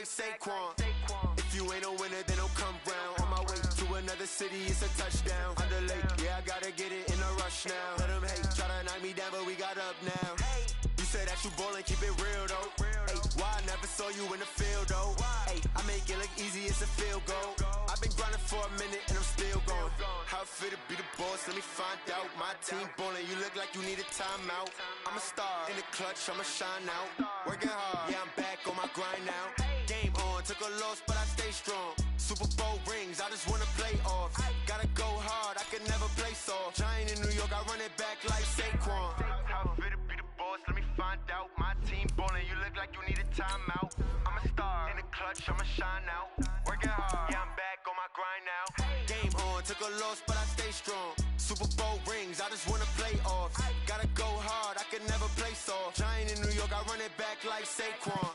like Saquon. If you ain't a winner, then don't come round. On my way to another city, it's a touchdown. Underlay, yeah, I gotta get it in a rush now. Let them hate, try to knock me down, but we got up now. You say that you ballin', keep it real though. Ay, why I never saw you in the field though? Ay, I make it look easy, it's a field goal. I've been grinding for a minute and I'm still going. How it feel to be the boss, let me find out. My team ballin', you look like you need a timeout. I'm a star in the clutch, I'ma shine out. Working hard, yeah, I'm back on my grind now. Game on, took a loss, but I stay strong. Super Bowl rings, I just wanna play off. Gotta go hard, I can never play soft. Giant in New York, I run it back like Saquon. How it feel to be the boss, let me find out. My team ballin', you look like you need a timeout. I'm a star in the clutch, I'ma shine out. Working hard, yeah, I'm back on my grind now. Game on, took a loss, but I stay strong. Super Bowl rings, I just wanna play off. Gotta go hard, I can never play soft. Giant in New York, I run it back like Saquon.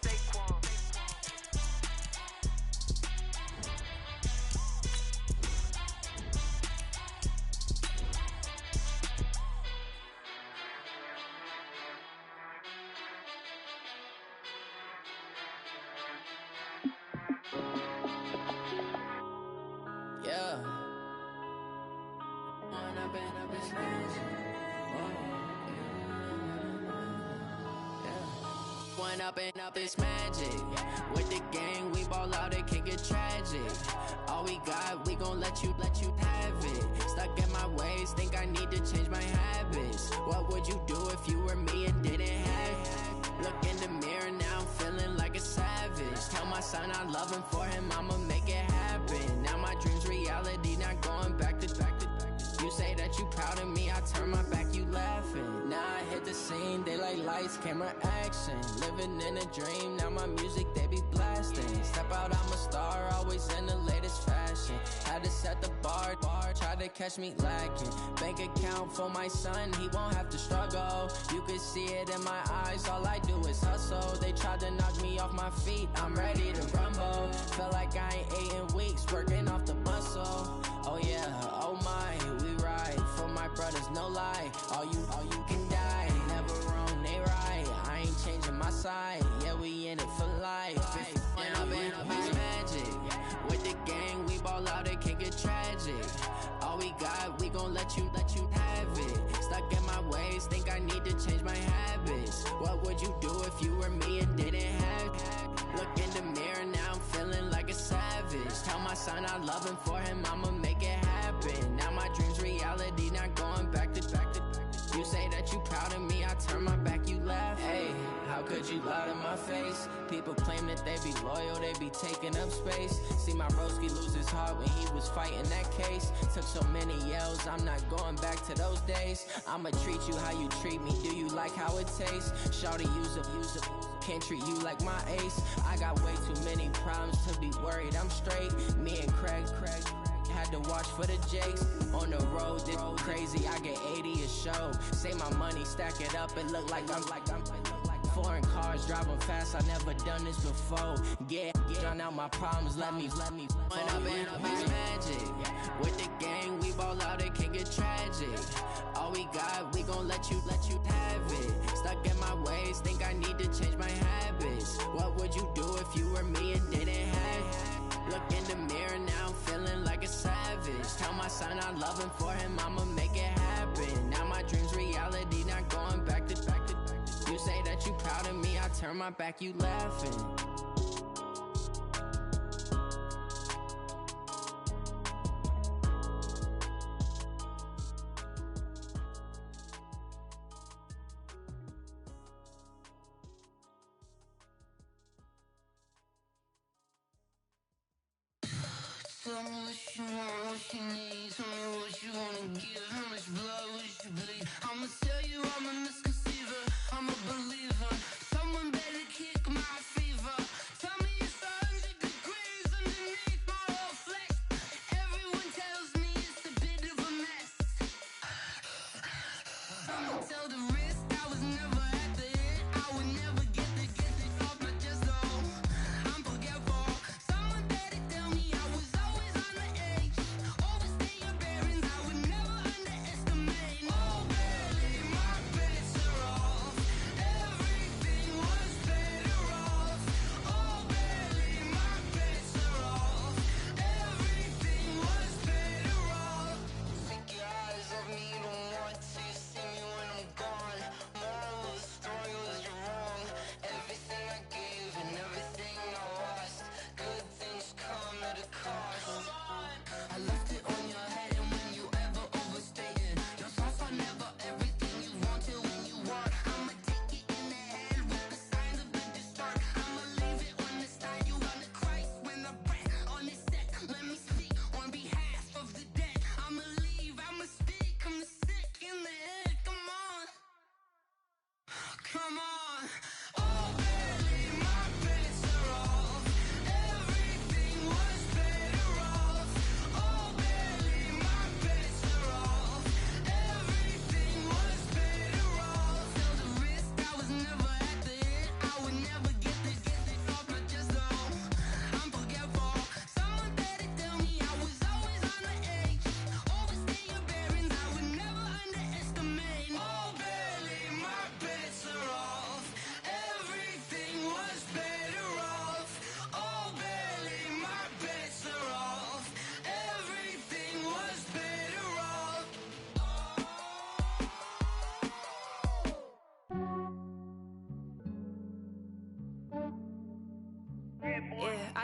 Up, it's magic. With the gang, we ball out, it can get tragic. All we got, we gon' let you have it. Stuck in my ways, think I need to change my habits. What would you do if you were me and didn't have it? Look in the mirror, now I'm feeling like a savage. Tell my son I love him, for him I'ma make it happen. Now my dream's reality, not going back to. You say that you proud of me, I turn my back, you laughing. Now I hit the scene, they like lights, camera, action. Living in a dream, now my music, they be blasting. Step out, I'm a star, always in the latest fashion. Had to set the bar, try to catch me lacking. Bank account for my son, he won't have to struggle. You can see it in my eyes, all I do is hustle. They tried to knock me off my feet, I'm ready to rumble. Feel like I ain't ate in weeks, working off the muscle. Oh yeah, oh my, we ride for my brothers, no lie. All you can die, never wrong, they right. I ain't changing my side, yeah, we in it for life. When up, it's magic. With the gang, we ball out, it can get tragic. All we got, we gon' let you have it. Stuck in my ways, think I need to change my habits. What would you do if you were me and didn't have it? Look in the mirror, now I'm feeling like a savage. Tell my son I love him, for him I'ma make it happen. Now my dream's reality, not going back to. You say that you proud of me, I turn my back, you laugh. Hey, how could you lie to my face? People claim that they be loyal, they be taking up space. See my broski lose his heart when he was fighting that case. Took so many yells, I'm not going back to those days. I'ma treat you how you treat me, do you like how it tastes? Shawty, use a can't treat you like my ace. I got way too many problems to be worried, I'm straight. Me and Craig had to watch for the Jakes. On the road, this crazy, I get 80 a show. Say my money, stack it up, it look like I'm foreign cars, driving fast, I never done this before. Get drown out my problems, let me When up, it's magic. With the gang, we ball out, it can get tragic. All we got, we gon' let you have it. Stuck in my ways, think I need to change my habits. What would you do if you were me and didn't have it? Look in the mirror, now I'm feeling like a savage. Tell my son I love him, for him I'ma make it happen. Now my dream's reality, not going back to. You say that you proud of me, I turn my back, you laughing. Tell me what you want, what you need. Tell me what you wanna give. How much blood would you bleed? I'ma tell you I'm a misconceiver, I'm a believer. Someone better kick my fever. Tell me it's 100 degrees underneath my whole flesh. Everyone tells me it's a bit of a mess. I'ma tell the risk I was never at the end. I would never get it off my chest though. I'm forgetful. Someone better tell me I was always on the edge. Overstay your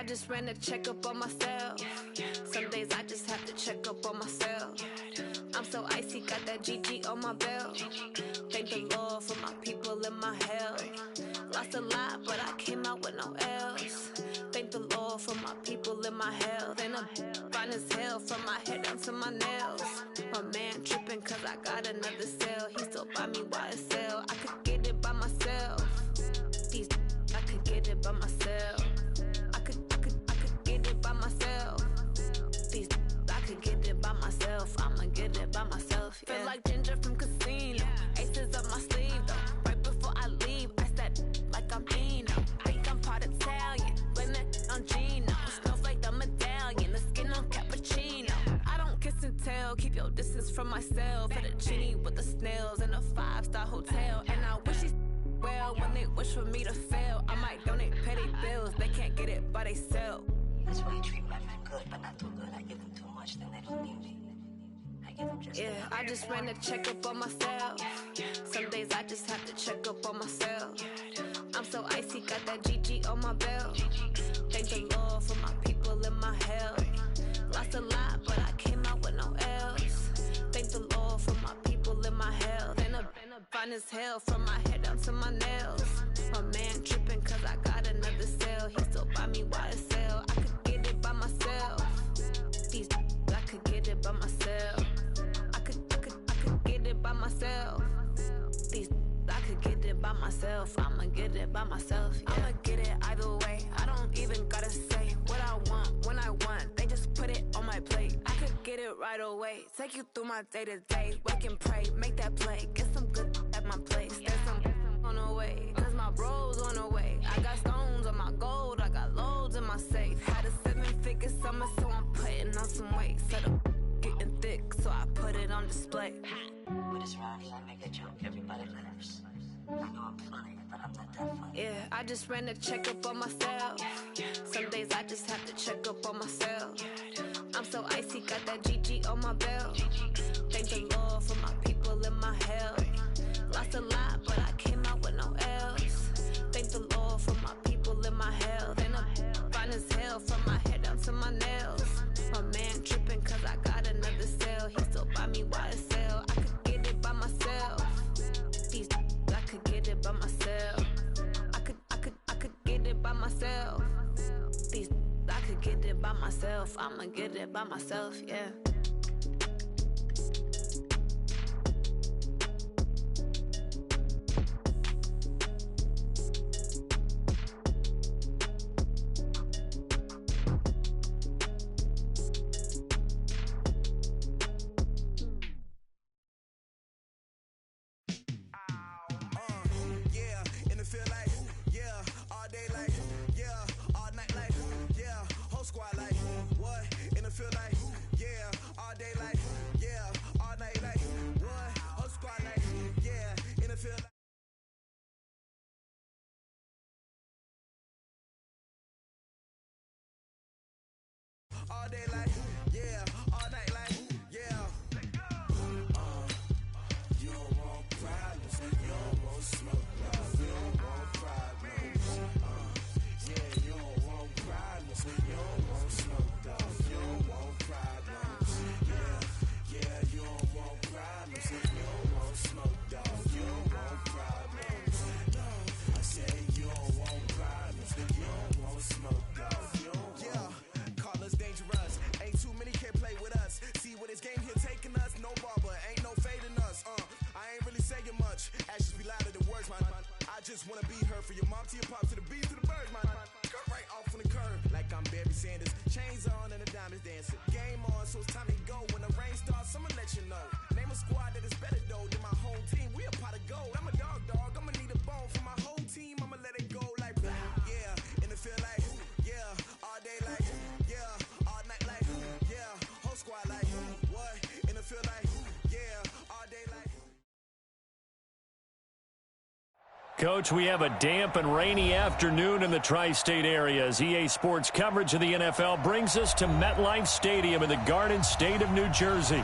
just ran a checkup on myself. Some days I just have to check up on myself. I'm so icy, got that GG on my belt. Thank the Lord for my people and my health. Lost a lot, but I came out with no L's. Thank the Lord for my people and my health. And I'm fine as hell from my head down to my nails. My man tripping cause I got another cell. He still buy me YSL. I could get it by myself. These I could get it by myself. I could get it by myself. These I could get it by myself. I'ma get it by myself. Yeah. Feel like Ginger from Casino. Aces up my sleeve though. Right before I leave, I said like I'm Dino. Think I'm part Italian. Blame it on Gino. Snowflake the medallion. The skin on cappuccino. I don't kiss and tell. Keep your distance from myself. For the genie with the snails in a 5-star hotel. And I wish he's well when they wish for me to fail. I might donate petty bills. They can't get it by themselves. That's why you treat my men good, but not too good. I give them too much, then they don't need me. I give them just enough. I just ran a checkup on myself. Some days I just have to check up on myself. I'm so icy, got that GG on my belt. Thank the Lord for my people and my health. Lost a lot, but I came out with no L's. Thank the Lord for my people and my health. And I'm fine as hell from my head down to my nails. My man tripping cause I got another cell. He still buy me YSL. I could get it by myself. These I could get it by myself. I could get it by myself. These I could get it by myself. I'ma get it by myself. Yeah. I'ma get it either way. I don't even gotta say what I want when I want. They just put it on my plate. I could get it right away. Take you through my day to day. Wake and pray, make that play. Get some good at my place. There's some on the way. Cause my bros on the way. I got stones on my gold. I got loads in my safe. Had a 7-figure summer, so I'm putting on some weight. Set up getting thick, so I put it on display. With this round here, I make a joke. Everybody laughs. I know I'm funny, but I'm not that funny. Yeah, I just ran a checkup on myself. Some days I just have to check up on myself. I'm so icy, got that GG on my belt. Thank the Lord for my people and my health. Lost a lot, but I came out with no L's. Thank the Lord for my people and my health. And I'm fine as hell from my head down to my nails. My man tripping cause I got another cell. He still buy me YSL. I could get it by myself. These I could get it by myself. I could get it by myself. These I could get it by myself. I'ma get it by myself, yeah. All day like, yeah, all night like, yeah. You don't want problems, you don't want smoke, you don't want problems. Yeah, you don't want problems, you don't want smoke, you don't want problems. Yeah, you don't want problems, you don't want smoke, you don't want problems. I said you don't want problems, you don't want smoke, you don't want. Yeah. Dangerous, ain't too many can play with us. See what this game here taking us, no barber, ain't no fading us. I ain't really saying much, actions be louder than words, man. I just wanna be heard, for your mom to your pop, to the beat, to the birds, man. Cut right off on the curb, like I'm Barry Sanders. Chains on and the diamonds dancing. Game on, so it's time to go. When the rain starts, I'ma let you know. Name a squad that is better though than my home team. We a pot of gold. I'm a dog, I'ma need a bone for my whole team. I'ma let it go like, yeah, in the field like, yeah, all day like, yeah, all night like, yeah, whole squad like, what? In the field like, yeah, all day like. Coach, we have a damp and rainy afternoon in the tri-state areas. EA Sports coverage of the NFL brings us to MetLife Stadium in the Garden State of New Jersey.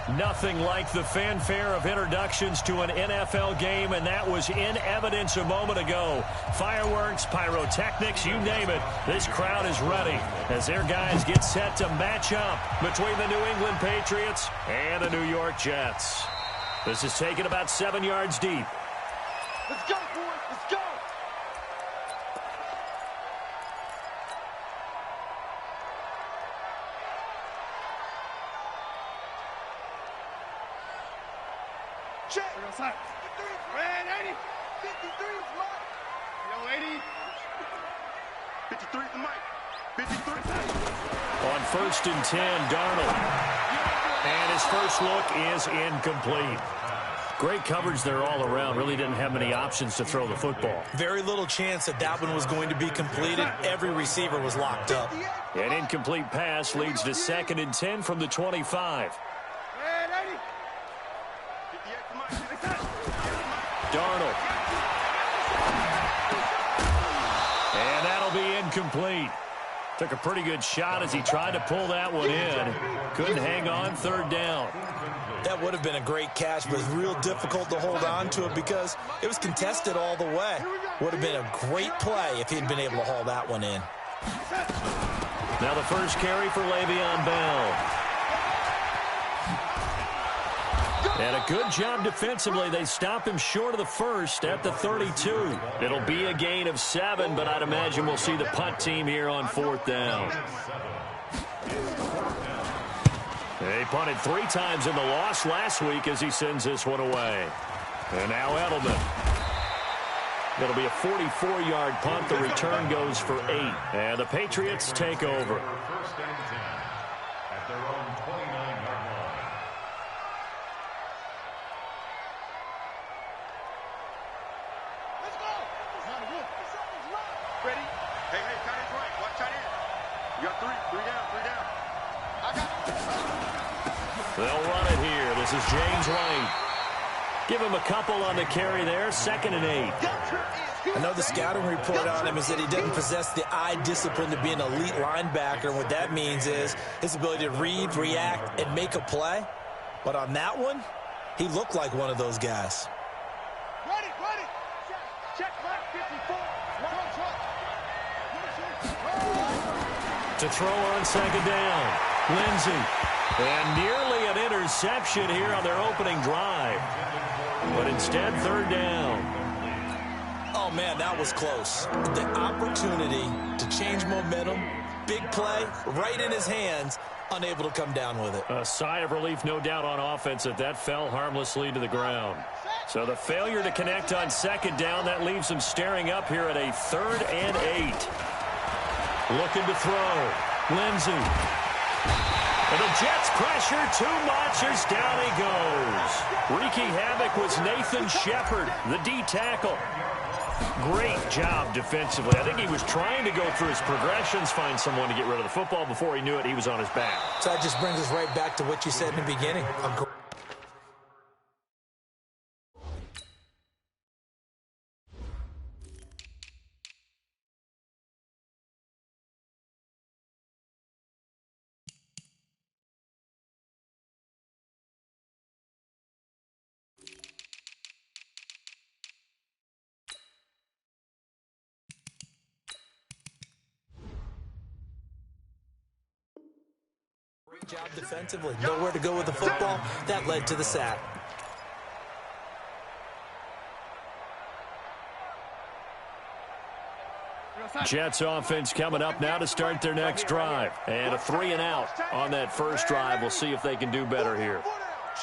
Nothing like the fanfare of introductions to an NFL game, and that was in evidence a moment ago. Fireworks, pyrotechnics, you name it. This crowd is ready as their guys get set to match up between the New England Patriots and the New York Jets. This is taken about 7 yards deep. Let's go, boys. Let's go. Check. We're outside. 53. Red 80. 53 is Mike. Yo, 80. 53 is the Mike. 53. On 1st and 10, Darnold. And his first look is incomplete. Great coverage there all around. Really didn't have many options to throw the football. Very little chance that that one was going to be completed. Every receiver was locked up. An incomplete pass leads to 2nd and 10 from the 25. Darnold. And that'll be incomplete. Took a pretty good shot as he tried to pull that one in. Couldn't hang on, 3rd down. That would have been a great catch, but real difficult to hold on to it because it was contested all the way. Would have been a great play if he'd been able to haul that one in. Now the first carry for Le'Veon Bell. And a good job defensively. They stop him short of the first at the 32. It'll be a gain of 7, but I'd imagine we'll see the punt team here on 4th down. They punted 3 times in the loss last week as he sends this one away. And now Edelman. It'll be a 44-yard punt. The return goes for 8. And the Patriots take over. First and 10 at their own 29-yard line. Let's go. Ready? Hey, tight end's right. Watch tight end. You got 3 down, 3 down. I got it. They'll run it here. This is James White. Give him a couple on the carry there. 2nd and 8. I know the scouting report on him is that he doesn't possess the eye discipline to be an elite linebacker. And what that means is his ability to read, react, and make a play. But on that one, he looked like one of those guys. Ready. Check, Mike, 54. To throw on 2nd down. Lindsey. And nearly an interception here on their opening drive. But instead, 3rd down. Oh, man, that was close. The opportunity to change momentum, big play, right in his hands, unable to come down with it. A sigh of relief, no doubt, on offense that fell harmlessly to the ground. So the failure to connect on 2nd down, that leaves them staring up here at a 3rd and 8. Looking to throw. Lindsey. And the Jets pressure too much as down he goes. Wreaking havoc was Nathan Shepard, the D tackle. Great job defensively. I think he was trying to go through his progressions, find someone to get rid of the football. Before he knew it, he was on his back. So that just brings us right back to what you said in the beginning. Great job defensively. Nowhere to go with the football. That led to the sack. Jets offense coming up now to start their next drive. And a 3 and out on that first drive. We'll see if they can do better here.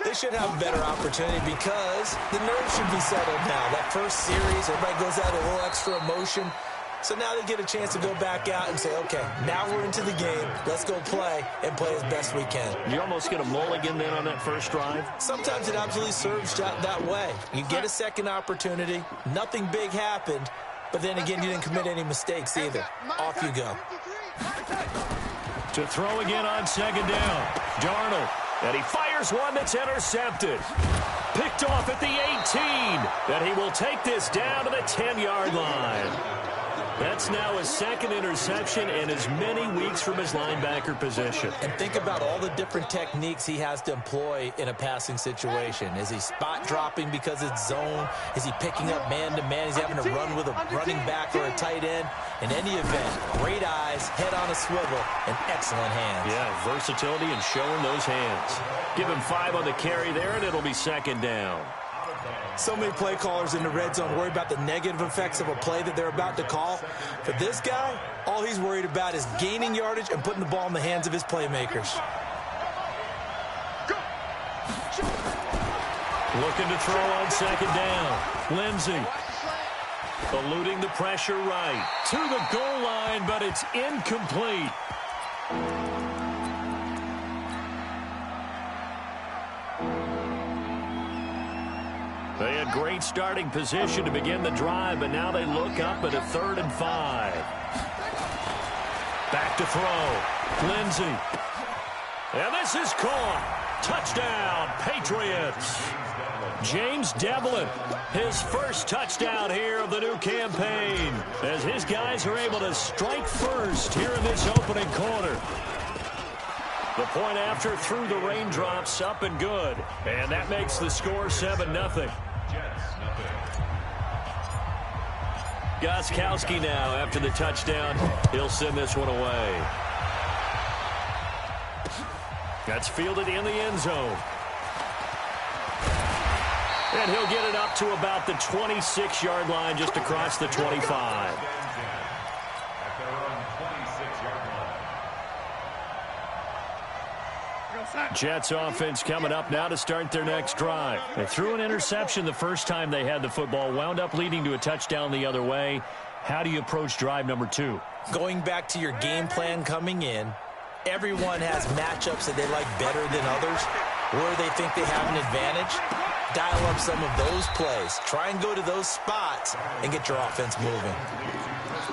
They should have a better opportunity because the nerves should be settled now. That first series, everybody goes out a little extra emotion. So now they get a chance to go back out and say, okay, now we're into the game. Let's go play and play as best we can. You almost get a mulligan then on that first drive? Sometimes it absolutely serves that way. You get a second opportunity. Nothing big happened. But then again, you didn't commit any mistakes either. Off you go. To throw again on 2nd down. Darnold. And he fires one that's intercepted. Picked off at the 18. And he will take this down to the 10-yard line. That's now his second interception and as many weeks from his linebacker position. And think about all the different techniques he has to employ in a passing situation. Is he spot dropping because it's zone? Is he picking up man-to-man? Is he having to run with a running back or a tight end? In any event, great eyes, head on a swivel, and excellent hands. Yeah, versatility and showing those hands. Give him 5 on the carry there, and it'll be second down. So many play callers in the red zone worry about the negative effects of a play that they're about to call. For this guy, all he's worried about is gaining yardage and putting the ball in the hands of his playmakers. Looking to throw on second down. Lindsey eluding the pressure right to the goal line, but it's incomplete. They had great starting position to begin the drive, but now they look up at a 3rd and 5. Back to throw. Lindsey. And this is caught. Touchdown, Patriots. James Devlin, his first touchdown here of the new campaign, as his guys are able to strike first here in this opening quarter. The point after through the raindrops, up and good. And that makes the score 7-0. Gostkowski now after the touchdown. He'll send this one away. That's fielded in the end zone. And he'll get it up to about the 26-yard line, just across the 25. Jets offense coming up now to start their next drive. They threw an interception the first time they had the football, wound up leading to a touchdown the other way. How do you approach drive number 2? Going back to your game plan coming in, everyone has matchups that they like better than others, where they think they have an advantage. Dial up some of those plays. Try and go to those spots and get your offense moving.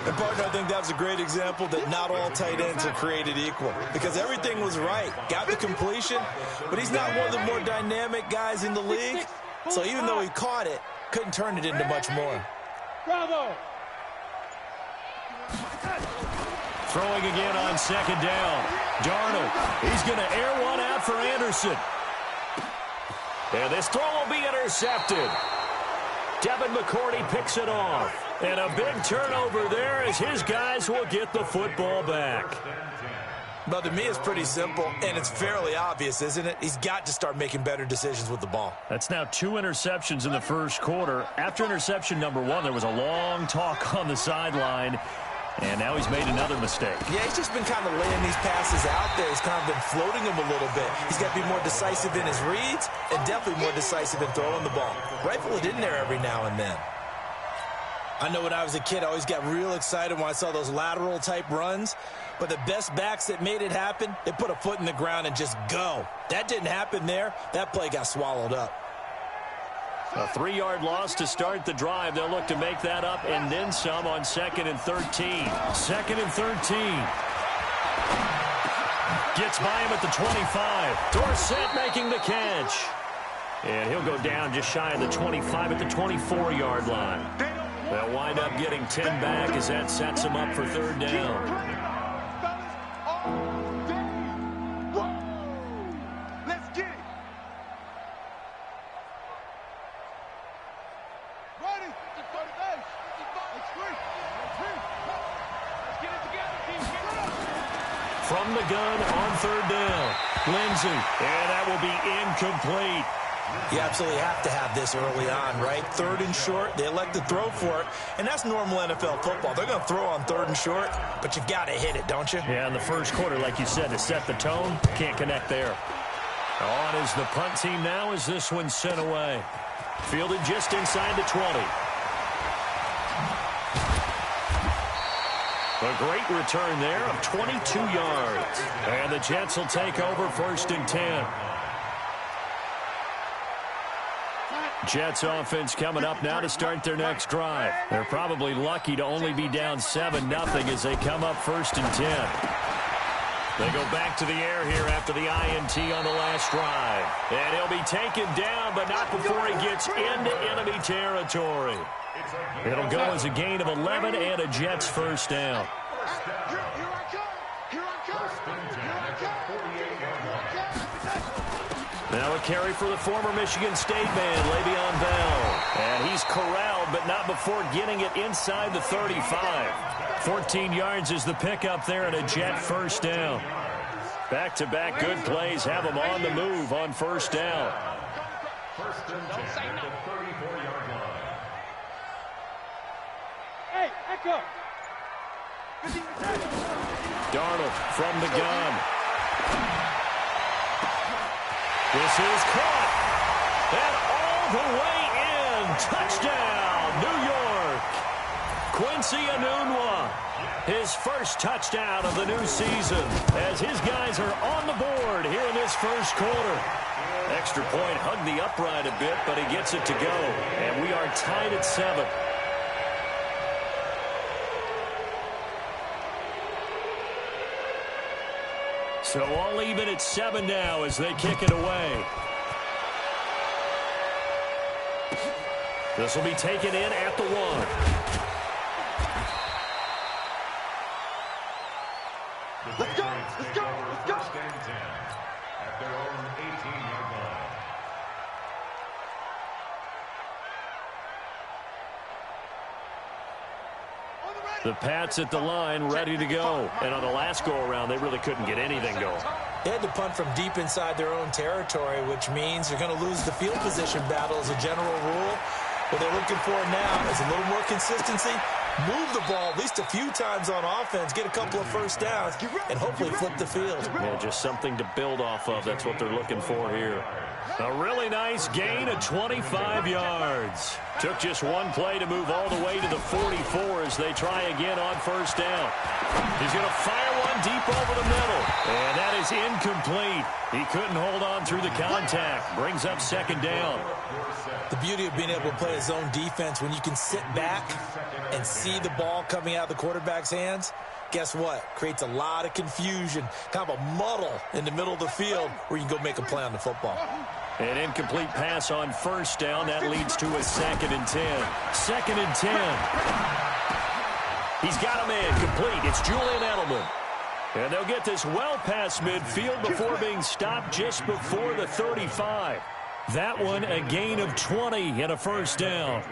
And, partner, I think that was a great example that not all tight ends are created equal, because everything was right. Got the completion, but he's not one of the more dynamic guys in the league. So even though he caught it, couldn't turn it into much more. Bravo! Throwing again on second down. Darnold, he's going to air one out for Anderson. And this throw will be intercepted. Devin McCourty picks it off. And a big turnover there as his guys will get the football back. Well, to me, it's pretty simple, and it's fairly obvious, isn't it? He's got to start making better decisions with the ball. That's now 2 interceptions in the first quarter. After interception number 1, there was a long talk on the sideline. And now he's made another mistake. Yeah, he's just been kind of laying these passes out there. He's kind of been floating them a little bit. He's got to be more decisive in his reads and definitely more decisive in throwing the ball. Rifle it in there every now and then. I know when I was a kid, I always got real excited when I saw those lateral-type runs. But the best backs that made it happen, they put a foot in the ground and just go. That didn't happen there. That play got swallowed up. A 3-yard loss to start the drive. They'll look to make that up and then some on 2nd and 13. 2nd and 13. Gets by him at the 25. Dorsett making the catch. And he'll go down just shy of the 25 at the 24-yard line. They'll wind up getting 10 back as that sets them up for 3rd down. From the gun on 3rd down. Lindsey, and that will be incomplete. You absolutely have to have this early on, right? 3rd and short, they elect to throw for it, and that's normal NFL football. They're going to throw on 3rd and short, but you've got to hit it, don't you? Yeah, in the first quarter, like you said, to set the tone, can't connect there. On is the punt team now as this one's sent away. Fielded just inside the 20. A great return there of 22 yards. And the Jets will take over 1st and 10. Jets offense coming up now to start their next drive. They're probably lucky to only be down 7-0 as they come up 1st and 10. They go back to the air here after the INT on the last drive. And he'll be taken down, but not before he gets into enemy territory. It'll go as a gain of 11 and a Jets first down. Now a carry for the former Michigan State man, Le'Veon Bell. And he's corralled, but not before getting it inside the 35. 14 yards is the pickup there and a Jet first down. Back-to-back good plays have them on the move on first down. First and 10 at the 34-yard line. Hey, echo. Darnold from the gun. This is caught. And all the way in. Touchdown, New York. Quincy Enunwa, his first touchdown of the new season, as his guys are on the board here in this first quarter. Extra point hugged the upright a bit, but he gets it to go. And we are tied at 7. So all even at 7 now as they kick it away. This will be taken in at the 1. Let's go, let's go, let's go. First and 10 at their own 18-yard line. The Pats at the line, ready to go. And on the last go-around, they really couldn't get anything going. They had to punt from deep inside their own territory, which means you're going to lose the field position battle as a general rule. What they're looking for now is a little more consistency, move the ball at least a few times on offense, get a couple of first downs, and hopefully flip the field. Yeah, just something to build off of. That's what they're looking for here. A really nice gain of 25 yards. Took just one play to move all the way to the 44 as they try again on first down. He's going to fire one deep over the middle. And that is incomplete. He couldn't hold on through the contact. Brings up second down. The beauty of being able to play a zone defense, when you can sit back and see the ball coming out of the quarterback's hands, guess what? Creates a lot of confusion, kind of a muddle in the middle of the field where you can go make a play on the football. An incomplete pass on first down. That leads to a 2nd and 10. 2nd and 10. He's got a man complete. It's Julian Edelman. And they'll get this well past midfield before being stopped just before the 35. That one a gain of 20 and a first down.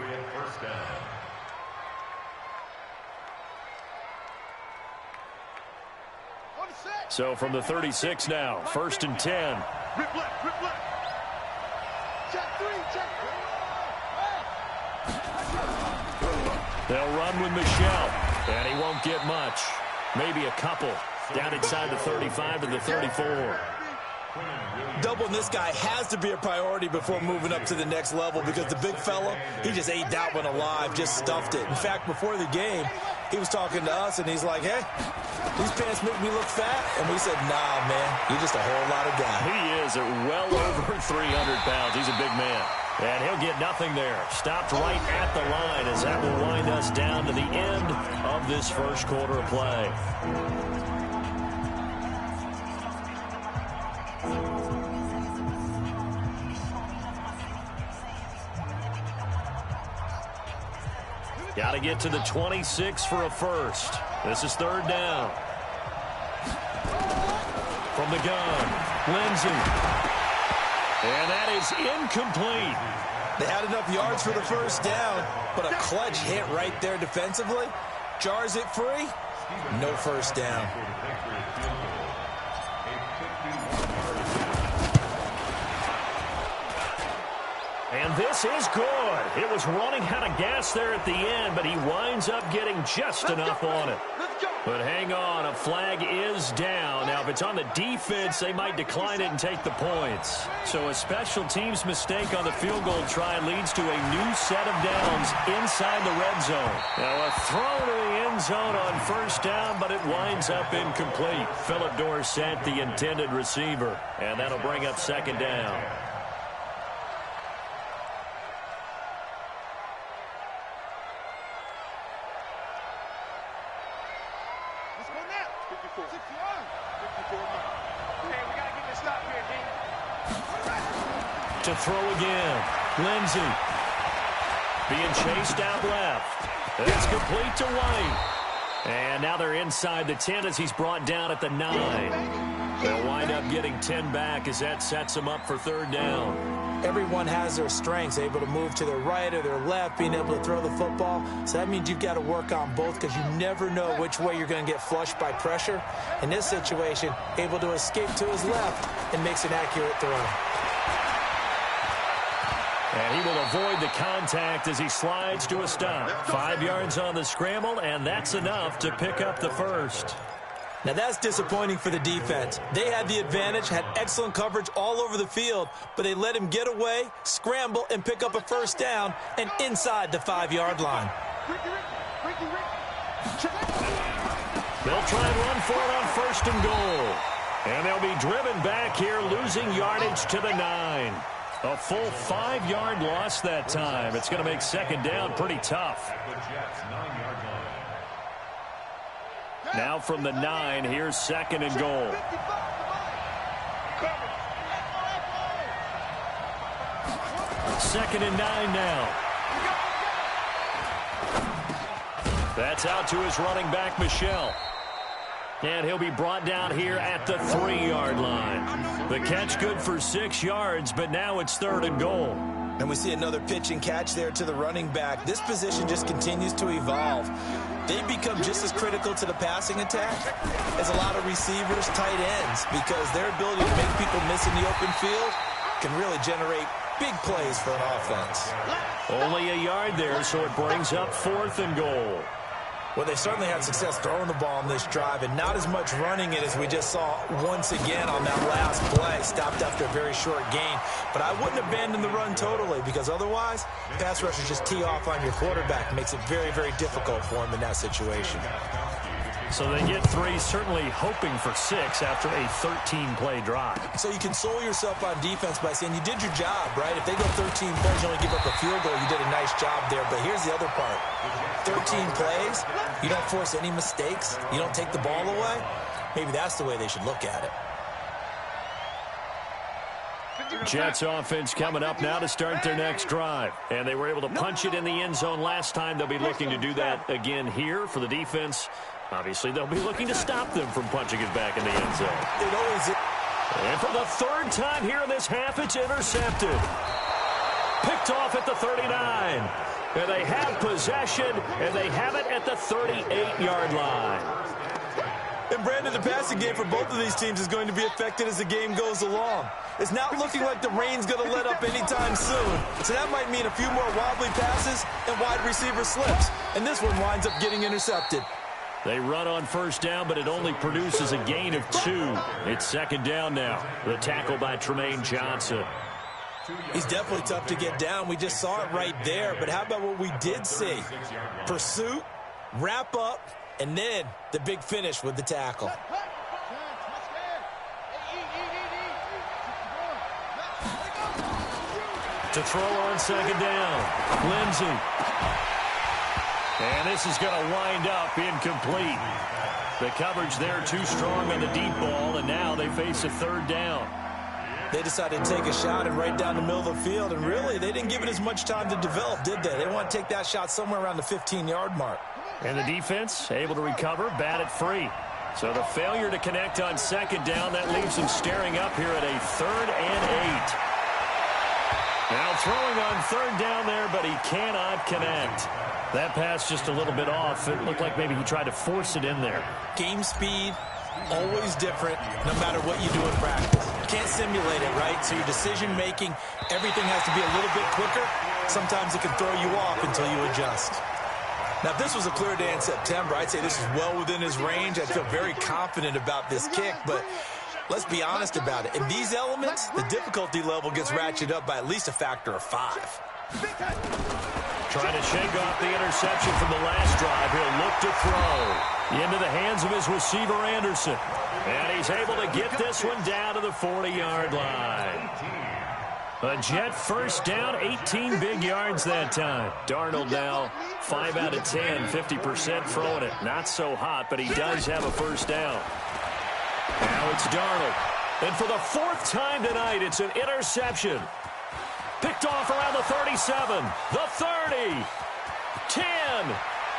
So from the 36 now, 1st and 10. Rip left, rip left. Check 3, check 3. They'll run with Michelle, and he won't get much. Maybe a couple down inside the 35 to the 34. Doubling this guy has to be a priority before moving up to the next level because the big fella, he just ate that one alive, just stuffed it. In fact, before the game, he was talking to us, and he's like, hey, these pants make me look fat. And we said, nah, man, you're just a whole lot of guy. He is at well over 300 pounds. He's a big man. And he'll get nothing there. Stopped right at the line as that will wind us down to the end of this first quarter of play. Got to get to the 26 for a first. This is 3rd down. From the gun, Lindsey. And that is incomplete. They had enough yards for the first down, but a clutch hit right there defensively. Jars it free. No first down. And this is good. It was running out of gas there at the end, but he winds up getting just enough on it. But hang on, a flag is down. Now, if it's on the defense, they might decline it and take the points. So a special teams mistake on the field goal try leads to a new set of downs inside the red zone. Now, a throw to the end zone on first down, but it winds up incomplete. Phillip Dorsett, the intended receiver, and that'll bring up 2nd down. 54. 54 Mike. Hey, we got to get this stop here, D. To throw again. Lindsey. Being chased out left. It's complete to White. And now they're inside the 10 as he's brought down at the 9. They'll wind up getting 10 back as that sets them up for third down. Everyone has their strengths, able to move to their right or their left, being able to throw the football. So that means you've got to work on both because you never know which way you're going to get flushed by pressure. In this situation, able to escape to his left and makes an accurate throw. And he will avoid the contact as he slides to a stop. 5 yards on the scramble, and that's enough to pick up the first. Now that's disappointing for the defense. They had the advantage, had excellent coverage all over the field, but they let him get away, scramble, and pick up a first down, and inside the 5-yard line. They'll try and run for it on first and goal. And they'll be driven back here, losing yardage to the 9. A full 5-yard loss that time. It's going to make second down pretty tough. Now from the 9, here's second and goal. Second and 9 now. That's out to his running back, Michelle. And he'll be brought down here at the 3-yard line. The catch good for 6 yards, but now it's third and goal. And we see another pitch and catch there to the running back. This position just continues to evolve. They become just as critical to the passing attack as a lot of receivers, tight ends, because their ability to make people miss in the open field can really generate big plays for an offense. Only a yard there, so it brings up fourth and goal. Well, they certainly had success throwing the ball in this drive and not as much running it as we just saw once again on that last play. Stopped after a very short gain. But I wouldn't abandon the run totally because otherwise, pass rushers just tee off on your quarterback. Makes it very, very difficult for him in that situation. So they get 3, certainly hoping for 6 after a 13-play drive. So you console yourself on defense by saying you did your job, right? If they go 13 plays, you only give up a field goal, you did a nice job there. But here's the other part. 13 plays, you don't force any mistakes, you don't take the ball away. Maybe that's the way they should look at it. Jets offense coming up now to start their next drive. And they were able to punch it in the end zone last time. They'll be looking to do that again here for the defense. Obviously, they'll be looking to stop them from punching it back in the end zone. It always is. And for the third time here in this half, it's intercepted. Picked off at the 39. And they have possession, and they have it at the 38-yard line. And Brandon, the passing game for both of these teams is going to be affected as the game goes along. It's not looking like the rain's going to let up anytime soon. So that might mean a few more wobbly passes and wide receiver slips. And this one winds up getting intercepted. They run on first down, but it only produces a gain of 2. It's second down now. The tackle by Tremaine Johnson. He's definitely tough to get down. We just saw it right there. But how about what we did see? Pursuit, wrap up, and then the big finish with the tackle. To throw on second down, Lindsey. And this is going to wind up incomplete. The coverage there too strong on the deep ball, and now they face a third down. They decided to take a shot and right down the middle of the field, and really, they didn't give it as much time to develop, did they? They want to take that shot somewhere around the 15-yard mark. And the defense able to recover, bat it free. So the failure to connect on second down, that leaves them staring up here at a 3rd and 8. Now throwing on third down there, but he cannot connect. That pass just a little bit off. It looked like maybe he tried to force it in there. Game speed, always different, no matter what you do in practice. You can't simulate it, right? So your decision-making, everything has to be a little bit quicker. Sometimes it can throw you off until you adjust. Now, if this was a clear day in September, I'd say this is well within his range. I'd feel very confident about this kick, but let's be honest about it. In these elements, the difficulty level gets ratcheted up by at least a factor of 5. Trying to shake off the interception from the last drive. He'll look to throw into the hands of his receiver, Anderson. And he's able to get this one down to the 40-yard line. A Jet first down, 18 big yards that time. Darnold now 5 out of 10, 50% throwing it. Not so hot, but he does have a first down. Now it's Darnold. And for the fourth time tonight, it's an interception. Picked off around the 37, the 30, 10.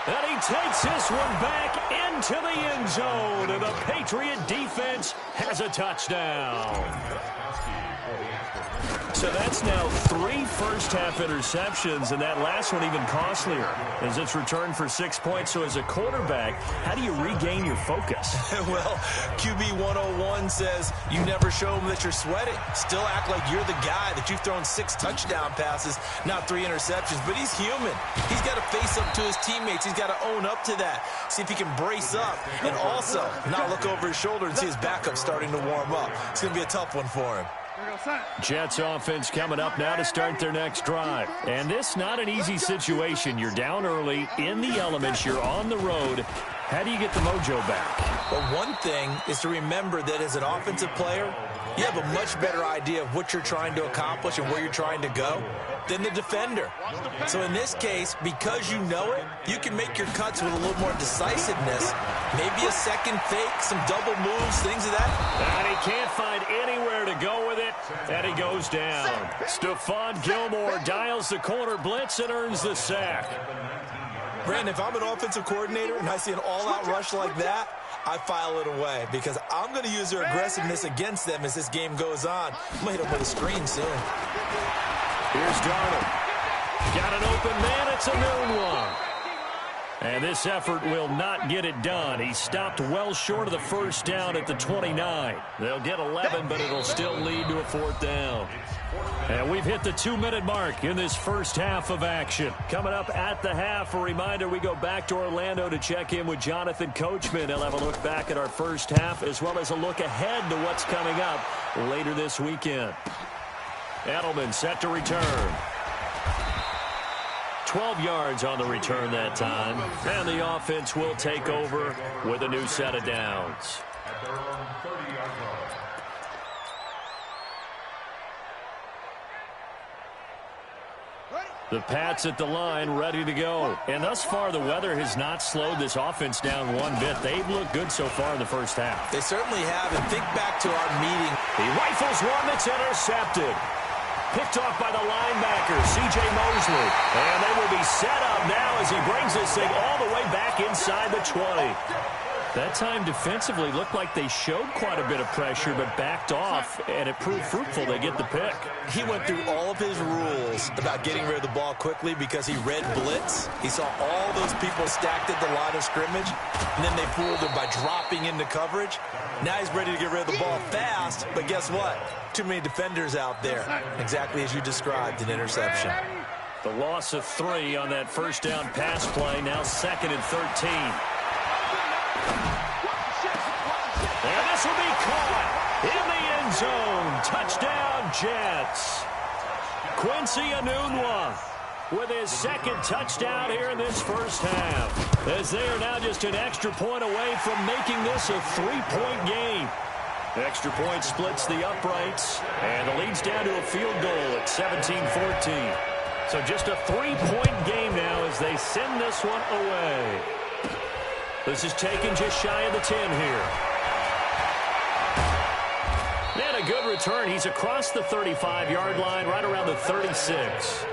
And he takes this one back into the end zone. And the Patriot defense has a touchdown. So that's now 3 first-half interceptions, and that last one even costlier as it's returned for 6 points. So as a quarterback, how do you regain your focus? Well, QB 101 says you never show them that you're sweating. Still act like you're the guy, that you've thrown 6 touchdown passes, not 3 interceptions. But he's human. He's got to face up to his teammates. He's got to own up to that. See if he can brace up and also not look over his shoulder and see his backup starting to warm up. It's going to be a tough one for him. Jets offense coming up now to start their next drive. And this not an easy situation. You're down early, in the elements, you're on the road. How do you get the mojo back? Well, one thing is to remember that as an offensive player, you have a much better idea of what you're trying to accomplish and where you're trying to go than the defender. So in this case, because you know it, you can make your cuts with a little more decisiveness. Maybe a second fake, some double moves, things of that. And he can't find anywhere to go with it, and he goes down. Stephon Gilmore dials the corner blitz and earns the sack. Brandon, if I'm an offensive coordinator and I see an all-out rush like that, I file it away because I'm going to use their aggressiveness against them as this game goes on. I'm going to hit them with a screen soon. Here's Darnold. Got an open man. It's a noon one. And this effort will not get it done. He stopped well short of the first down at the 29. They'll get 11, but it'll still lead to a 4th down. And we've hit the 2-minute mark in this first half of action. Coming up at the half, a reminder, we go back to Orlando to check in with Jonathan Coachman. He'll have a look back at our first half as well as a look ahead to what's coming up later this weekend. Edelman set to return. 12 yards on the return that time. And the offense will take over with a new set of downs. At their own 30-yard line. The Pats at the line, ready to go. And thus far, the weather has not slowed this offense down one bit. They've looked good so far in the first half. They certainly have. And think back to our meeting. He rifles one that's intercepted. Picked off by the linebacker, C.J. Mosley. And they will be set up now as he brings this thing all the way back inside the 20. That time defensively looked like they showed quite a bit of pressure but backed off, and it proved fruitful. They get the pick. He went through all of his rules about getting rid of the ball quickly because he read blitz. He saw all those people stacked at the line of scrimmage, and then they fooled him by dropping into coverage. Now he's ready to get rid of the ball fast, but guess what? Too many defenders out there. Exactly as you described, an interception. The loss of 3 on that first down pass play, now 2nd and 13. And this will be caught in the end zone. Touchdown, Jets. Quincy Enunwa with his 2nd touchdown here in this first half, as they are now just an extra point away from making this a 3-point game. Extra point splits the uprights, and the lead's down to a field goal at 17-14. So just a 3-point game now as they send this one away. This is taken just shy of the 10 here. And a good return. He's across the 35-yard line, right around the 36.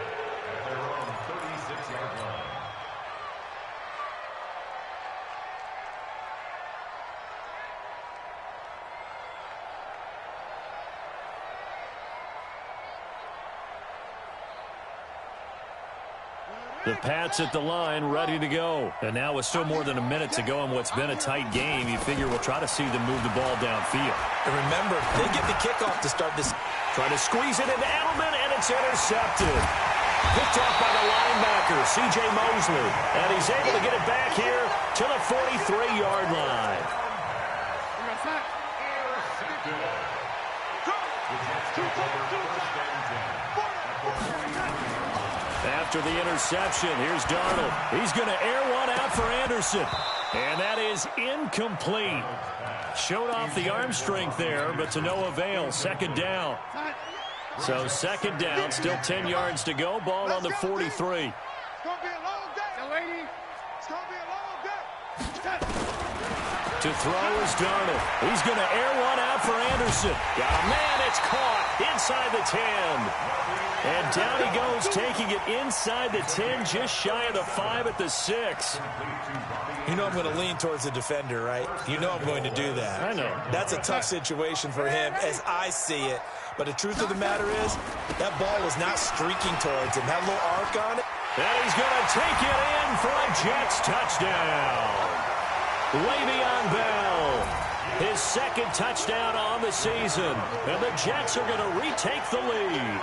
The Pats at the line, ready to go. And now with still more than a minute to go in what's been a tight game, you figure we'll try to see them move the ball downfield. And remember, they get the kickoff to start this. Trying to squeeze it into Edelman, and it's intercepted. Picked off by the linebacker, C.J. Mosley. And he's able to get it back here to the 43-yard line. After the interception, here's Darnold. He's going to air one out for Anderson. And that is incomplete. Showed off the arm strength there, but to no avail. 2nd down. So 2nd down, still 10 yards to go. Ball on the 43. It's going to be a long day, lady. It's going to be a long day. To throw is Darnold. He's going to air one out for Anderson. Got a man, it's caught inside the 10. And down he goes, taking it inside the 10, just shy of the 5 at the 6. You know I'm going to lean towards the defender, right? You know I'm going to do that. I know. That's a tough situation for him as I see it. But the truth of the matter is, that ball was not streaking towards him. Had a little arc on it. And he's going to take it in for a Jets touchdown. Le'Veon Bell, his second touchdown on the season. And the Jets are going to retake the lead.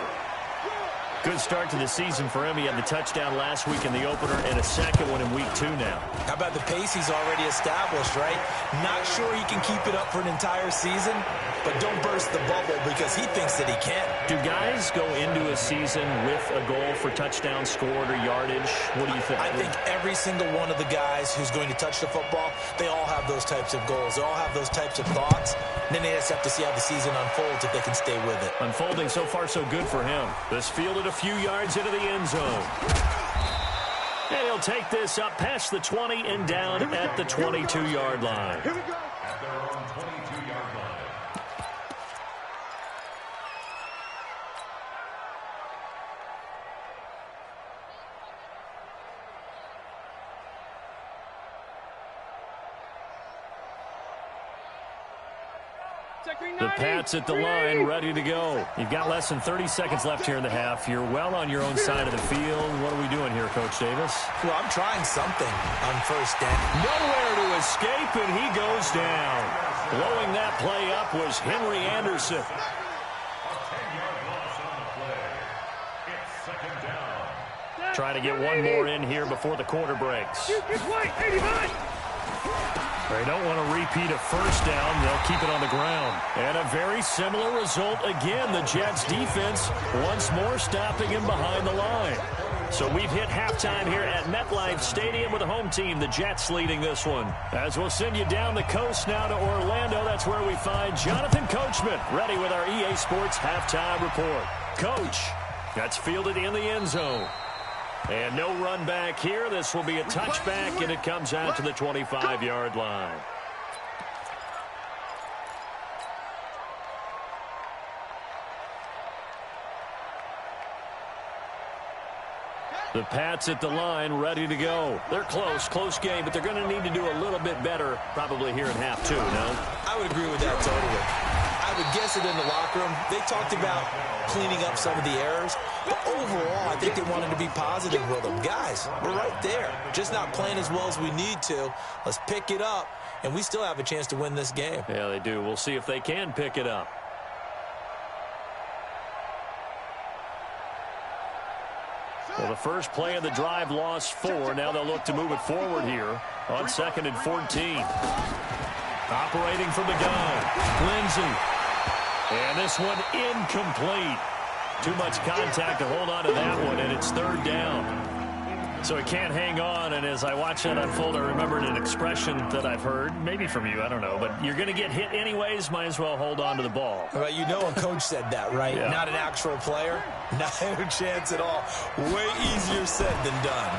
Good start to the season for him. He had the touchdown last week in the opener and a second one in week 2 now. How about the pace he's already established, right? Not sure he can keep it up for an entire season, but don't burst the bubble because he thinks that he can. Do guys go into a season with a goal for touchdowns scored or yardage? What do you think? I think every single one of the guys who's going to touch the football, they all have those types of goals. They all have those types of thoughts. And then they just have to see how the season unfolds if they can stay with it. Unfolding so far so good for him. This fielded a few yards into the end zone. And he'll take this up past the 20 and down at the 22-yard line. Here we go. At their own 22-yard line. The Pats at the line, ready to go. You've got less than 30 seconds left here in the half. You're well on your own side of the field. What are we doing here, Coach Davis? Well, I'm trying something on first down. Nowhere to escape, and he goes down. Blowing that play up was Henry Anderson. A 10-yard loss on the play. It's second down. Trying to get one more in here before the quarter breaks. They don't want to repeat a first down. They'll keep it on the ground. And a very similar result again. The Jets defense once more stopping him behind the line. So we've hit halftime here at MetLife Stadium with the home team, the Jets, leading this one. As we'll send you down the coast now to Orlando, that's where we find Jonathan Coachman, ready with our EA Sports halftime report. Coach, that's fielded in the end zone. And no run back here. This will be a touchback, and it comes out to the 25-yard line. The Pats at the line, ready to go. They're close game, but they're going to need to do a little bit better probably here in half 2, no? I would agree with that totally. I would guess it in the locker room. They talked about cleaning up some of the errors, but overall, I think they wanted to be positive with them. Guys, we're right there. Just not playing as well as we need to. Let's pick it up, and we still have a chance to win this game. Yeah, they do. We'll see if they can pick it up. Well, the first play of the drive lost 4. Now they'll look to move it forward here on 2nd and 14. Operating from the gun, Lindsey. And this one incomplete. Too much contact to hold on to that one, and it's 3rd down. So he can't hang on, and as I watch that unfold, I remembered an expression that I've heard, maybe from you, I don't know, but you're going to get hit anyways, might as well hold on to the ball. Well, you know a coach said that, right? Yeah. Not an actual player. Not a chance at all. Way easier said than done.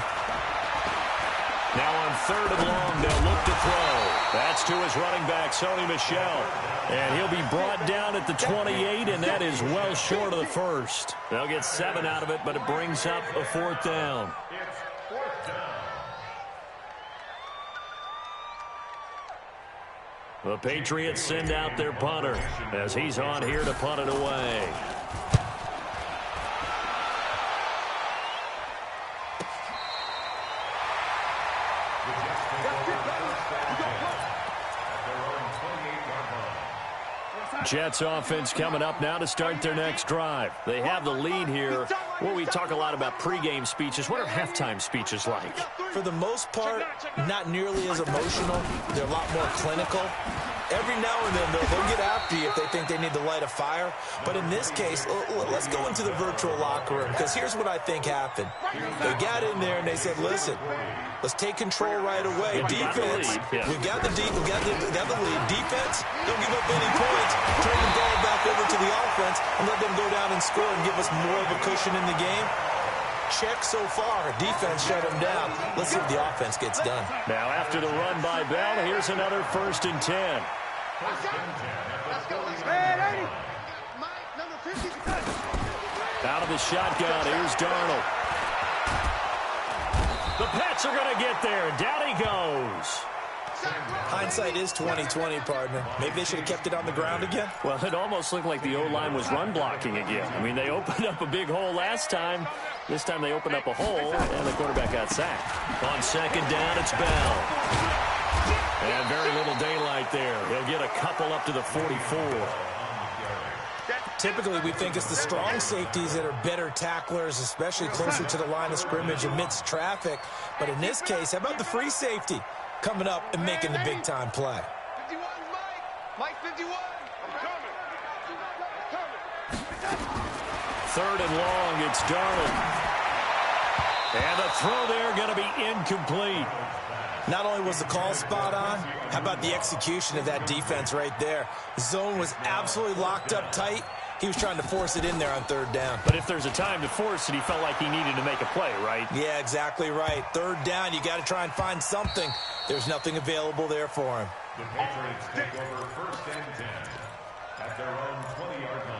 Now on 3rd and long, they'll look to throw. That's to his running back, Sony Michel. And he'll be brought down at the 28, and that is well short of the first. They'll get 7 out of it, but it brings up a 4th down. It's 4th down. The Patriots send out their punter as he's on here to punt it away. Jets offense coming up now to start their next drive. They have the lead here. Well, we talk a lot about pregame speeches. What are halftime speeches like? For the most part, not nearly as emotional. They're a lot more clinical. Every now and then, they'll get after you if they think they need to light a fire. But in this case, let's go into the virtual locker room, because here's what I think happened. They got in there and they said, listen, let's take control right away. Defense, we've got the lead. Defense, don't give up any points. Turn the ball back over to the offense and let them go down and score and give us more of a cushion in the game. check so far. Defense shut him down. Let's see if the offense gets done. Now after the run by Bell, here's another 1st and 10. Out of the shotgun, here's Darnold. The Pats are going to get there. Down he goes. Hindsight is 20/20, partner. Maybe they should have kept it on the ground again. Well, it almost looked like the O-line was run blocking again. I mean, they opened up a big hole last time. This time they opened up a hole, and the quarterback got sacked. On 2nd down, it's Bell. And very little daylight there. He'll get a couple up to the 44. Typically, we think it's the strong safeties that are better tacklers, especially closer to the line of scrimmage amidst traffic. But in this case, how about the free safety coming up and making the big-time play? 51, Mike 51. I'm coming. 3rd and long, it's Darnold. And the throw there going to be incomplete. Not only was the call spot on, how about the execution of that defense right there? The zone was absolutely locked up tight. He was trying to force it in there on 3rd down. But if there's a time to force it, he felt like he needed to make a play, right? Yeah, exactly right. 3rd down, you got to try and find something. There's nothing available there for him. The Patriots take over 1st and 10 at their own 20-yard line.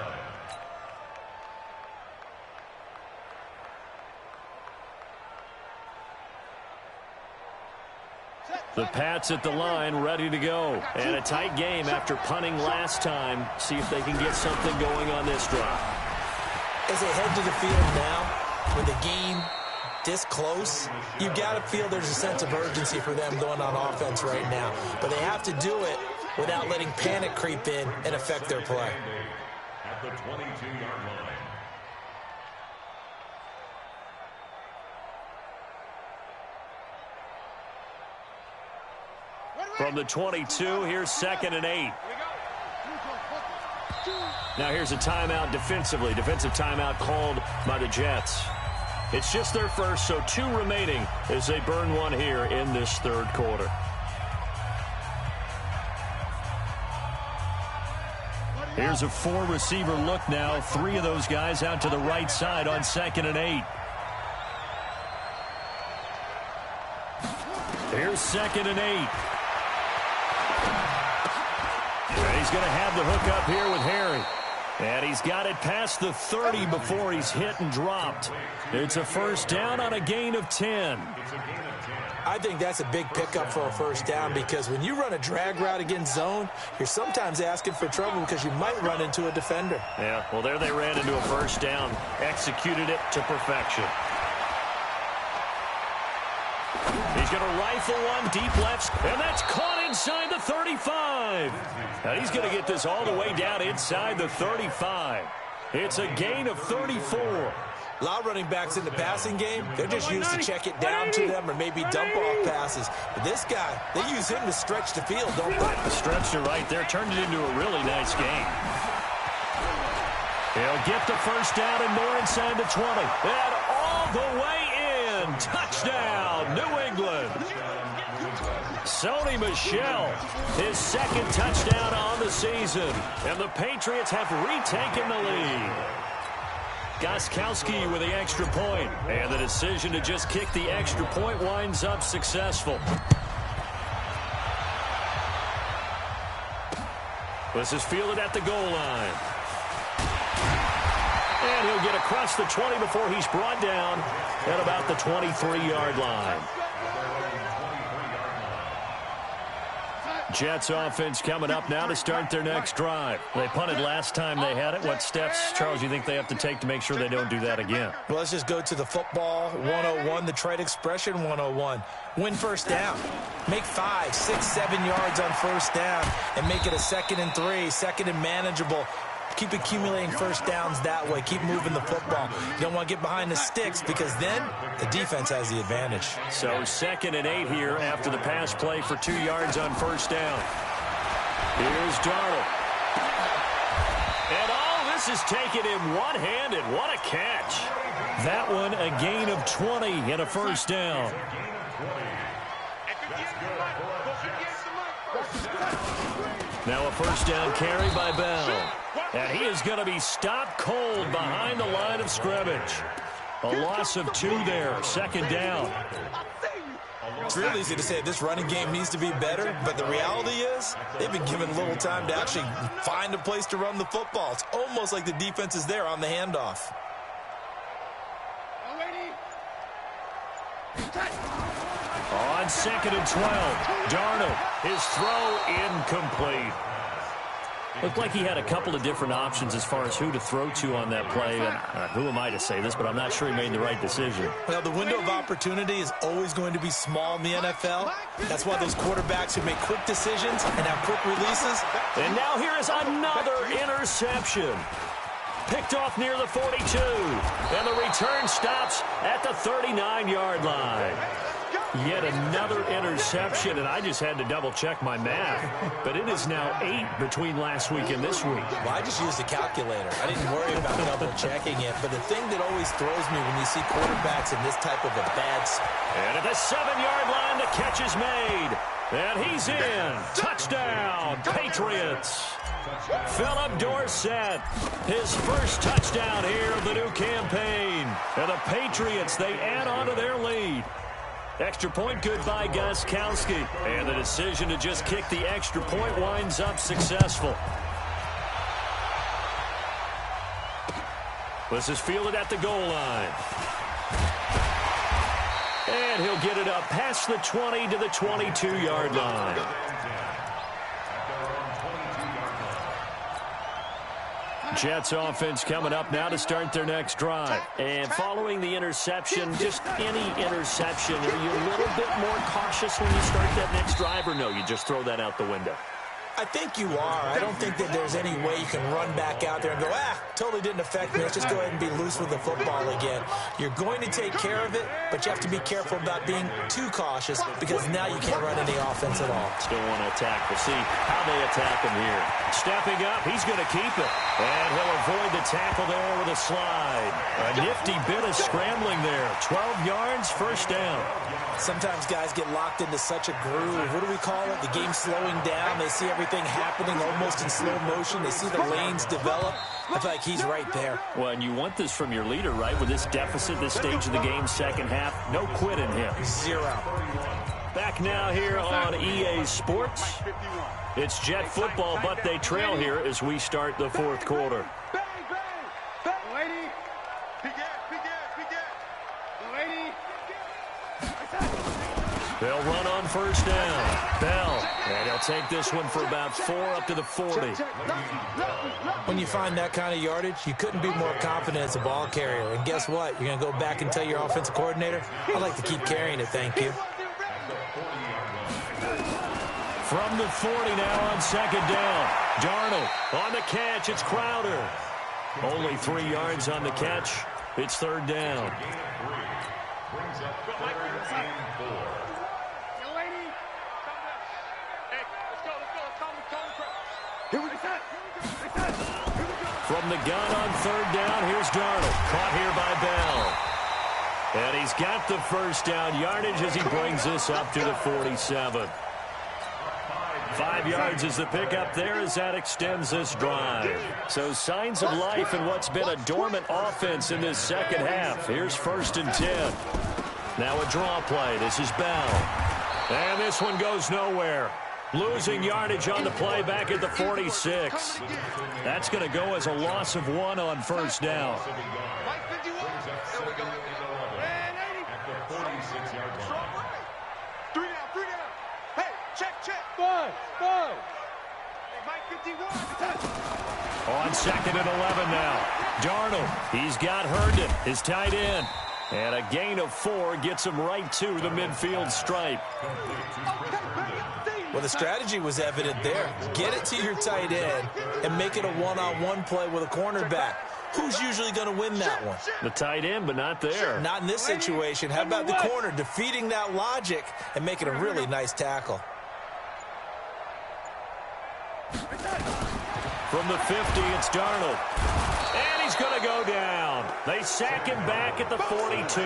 The Pats at the line, ready to go. And a tight game after punting last time. See if they can get something going on this drive. As they head to the field now, with the game this close, you've got to feel there's a sense of urgency for them going on offense right now. But they have to do it without letting panic creep in and affect their play. At the 22-yard line. From the 22, here's 2nd and 8. Now here's a timeout defensively. Defensive timeout called by the Jets. It's just their first, so 2 remaining as they burn one here in this 3rd quarter. Here's a 4-receiver look now. 3 of those guys out to the right side on 2nd and 8. Here's 2nd and 8. And he's going to have the hook up here with Harry. And he's got it past the 30 before he's hit and dropped. It's a 1st down on a gain of 10. I think that's a big pickup for a 1st down because when you run a drag route against zone, you're sometimes asking for trouble because you might run into a defender. Yeah, well, there they ran into a 1st down. Executed it to perfection. He's going to rifle one deep left, and that's caught inside the 35. And he's going to get this all the way down inside the 35. It's a gain of 34. A lot of running backs in the passing game, they're just used to check it down to them or maybe dump off passes. But this guy, they use him to stretch the field, don't they? Stretched it right there, turned it into a really nice game. He'll get the 1st down and more inside the 20. And all the way in. Touchdown, New England. Sony Michel, his 2nd touchdown on the season. And the Patriots have retaken the lead. Gostkowski with the extra point. And the decision to just kick the extra point winds up successful. This is fielded at the goal line. And he'll get across the 20 before he's brought down at about the 23-yard line. Jets offense coming up now to start their next drive. They punted last time they had it. What steps, Charles, you think they have to take to make sure they don't do that again? Well, let's just go to the football 101, the trade expression 101. Win 1st down. Make 5, 6, 7 yards on 1st down and make it a 2nd and 3, 2nd and manageable. Keep accumulating 1st downs that way. Keep moving the football. You don't want to get behind the sticks because then the defense has the advantage. So 2nd and 8 here after the pass play for 2 yards on 1st down. Here's Darnold. And all this is taken in one-handed. What a catch. That one a gain of 20 and a 1st down. Now a 1st down carry by Bell. And he is going to be stopped cold behind the line of scrimmage. A loss of 2 there. Second down. It's real easy to say this running game needs to be better, but the reality is they've been given little time to actually find a place to run the football. It's almost like the defense is there on the handoff. On 2nd and 12, Darnold, his throw incomplete. Looked like he had a couple of different options as far as who to throw to on that play. And who am I to say this, but I'm not sure he made the right decision. Well, the window of opportunity is always going to be small in the NFL. That's why those quarterbacks who make quick decisions and have quick releases. And now here is another interception. Picked off near the 42. And the return stops at the 39-yard line. Yet another interception, and I just had to double-check my math. But it is now 8 between last week and this week. Well, I just used a calculator. I didn't worry about double-checking it. But the thing that always throws me when you see quarterbacks in this type of a bad spot. And at the 7-yard line, the catch is made. And he's in. Touchdown, Patriots. Philip Dorsett, his first touchdown here of the new campaign. And the Patriots, they add on to their lead. Extra point good by Gostkowski. And the decision to just kick the extra point winds up successful. This is fielded at the goal line. And he'll get it up past the 20 to the 22-yard line. Jets offense coming up now to start their next drive. And following the interception, just any interception, are you a little bit more cautious when you start that next drive, or no, you just throw that out the window? I think you are. I don't think that there's any way you can run back out there and go, totally didn't affect me. Let's just go ahead and be loose with the football again. You're going to take care of it, but you have to be careful about being too cautious because now you can't run any offense at all. Still want to attack. We'll see how they attack him here. Stepping up, he's going to keep it. And he'll avoid the tackle there with a slide. A nifty bit of scrambling there. 12 yards, first down. Sometimes guys get locked into such a groove. What do we call it? The game's slowing down. They see everything happening almost in slow motion. They see the lanes develop. I feel like he's right there. Well, and you want this from your leader, right? With this deficit, this stage of the game, second half, no quit in him. 0. Back now here on EA Sports. It's Jet football, but they trail here as we start the fourth quarter. They'll run on first down. Bell. And he'll take this one for about 4 up to the 40. When you find that kind of yardage, you couldn't be more confident as a ball carrier. And guess what? You're going to go back and tell your offensive coordinator, I'd like to keep carrying it, thank you. From the 40 now on second down. Darnold on the catch. It's Crowder. Only 3 yards on the catch. It's third down. From the gun on third down, here's Darnold. Caught here by Bell. And he's got the first down yardage as he brings this up to the 47. 5 yards is the pickup there as that extends this drive. So signs of life in what's been a dormant offense in this second half. Here's 1st and 10. Now a draw play. This is Bell. And this one goes nowhere. Losing yardage on the play back at the 46. That's going to go as a loss of 1 on first down. On second and 11 now. Darnold, he's got Herndon, his tight end. And a gain of 4 gets him right to the midfield stripe. Well, the strategy was evident there. Get it to your tight end and make it a one-on-one play with a cornerback. Who's usually going to win that one? The tight end, but not there. Not in this situation. How about the corner defeating that logic and making a really nice tackle? From the 50, it's Darnold. And he's going to go down. They sack him back at the 42.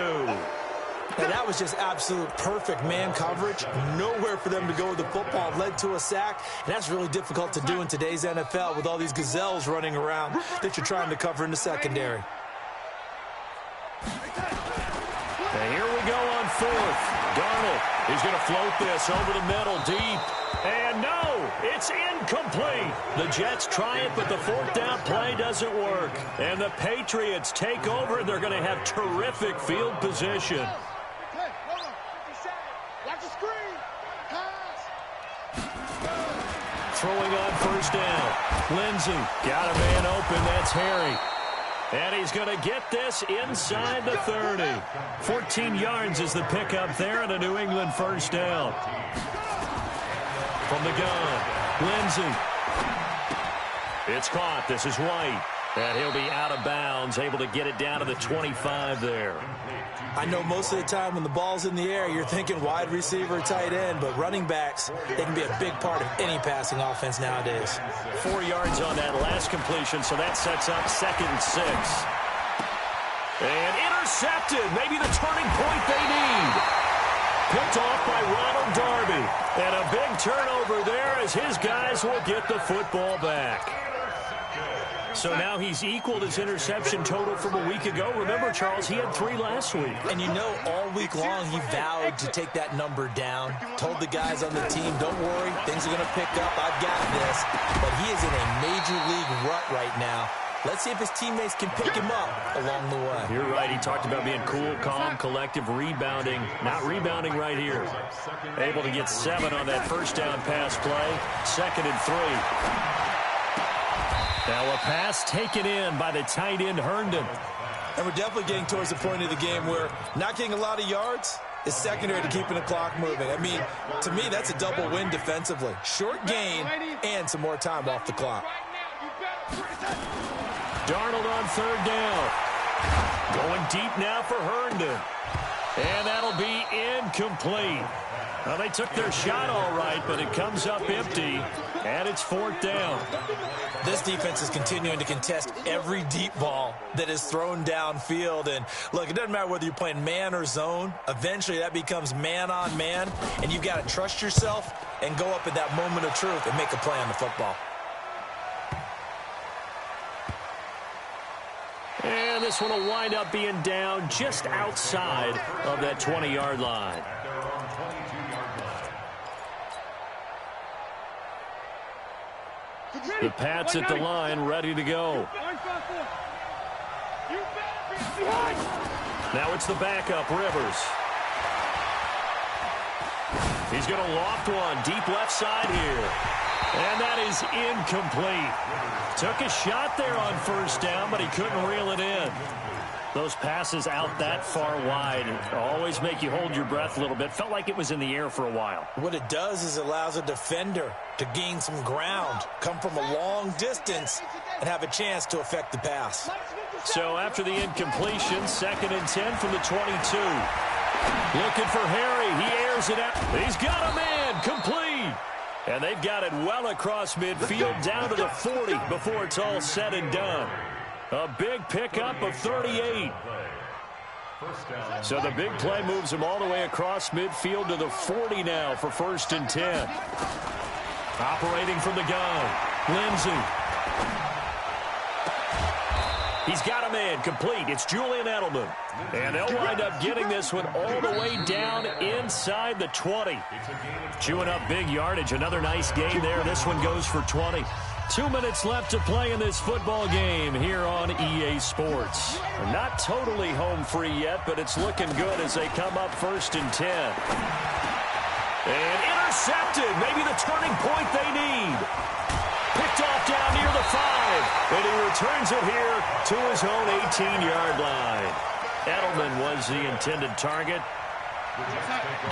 And that was just absolute perfect man coverage. Nowhere for them to go with the football. Led to a sack. And that's really difficult to do in today's NFL with all these gazelles running around that you're trying to cover in the secondary. He's going to float this over the middle, deep. And no, it's incomplete. The Jets try it, but the fourth down play doesn't work. And the Patriots take over, and they're going to have terrific field position. Hey, hold on. 50 seconds. Watch the screen. Pass. Throwing on first down. Lindsey got a man open. That's Harry. And he's going to get this inside the 30. 14 yards is the pickup there and a New England first down. From the gun, Lindsey. It's caught. This is White. And he'll be out of bounds, able to get it down to the 25 there. I know most of the time when the ball's in the air, you're thinking wide receiver, tight end, but running backs, they can be a big part of any passing offense nowadays. 4 yards on that last completion, so that sets up 2nd and 6. And intercepted, maybe the turning point they need. Picked off by Ronald Darby. And a big turnover there as his guys will get the football back. So now he's equaled his interception total from a week ago. Remember, Charles, he had 3 last week. And you know, all week long he vowed to take that number down. Told the guys on the team, don't worry, things are going to pick up. I've got this. But he is in a major league rut right now. Let's see if his teammates can pick him up along the way. You're right. He talked about being cool, calm, collective, rebounding. Not rebounding right here. Able to get 7 on that first down pass play. 2nd and 3. Now a pass taken in by the tight end Herndon. And we're definitely getting towards the point of the game where not getting a lot of yards is secondary to keeping the clock moving. I mean, to me, that's a double win defensively. Short gain and some more time off the clock. Darnold on 3rd down. Going deep now for Herndon. And that'll be incomplete. Well, they took their shot all right, but it comes up empty, and it's 4th down. This defense is continuing to contest every deep ball that is thrown downfield. And, look, it doesn't matter whether you're playing man or zone. Eventually, that becomes man-on-man, and you've got to trust yourself and go up at that moment of truth and make a play on the football. And this one will wind up being down just outside of that 20-yard line. The Pats at the line, ready to go. Now it's the backup, Rivers. He's going to loft one, deep left side here. And that is incomplete. Took a shot there on first down, but he couldn't reel it in. Those passes out that far wide always make you hold your breath a little bit. Felt like it was in the air for a while. What it does is it allows a defender to gain some ground, come from a long distance, and have a chance to affect the pass. So after the incompletion, 2nd and 10 from the 22. Looking for Harry. He airs it out. He's got a man. Complete. And they've got it well across midfield down to the 40 before it's all said and done. A big pickup of 38. So the big play moves him all the way across midfield to the 40 now for 1st and 10. Operating from the gun, Lindsey. He's got a man complete. It's Julian Edelman. And they'll wind up getting this one all the way down inside the 20. Chewing up big yardage. Another nice gain there. This one goes for 20. 2 minutes left to play in this football game here on EA Sports. They're not totally home free yet, but it's looking good as they come up 1st and 10. And intercepted. Maybe the turning point they need. Picked off down near the 5. And he returns it here to his own 18-yard line. Edelman was the intended target.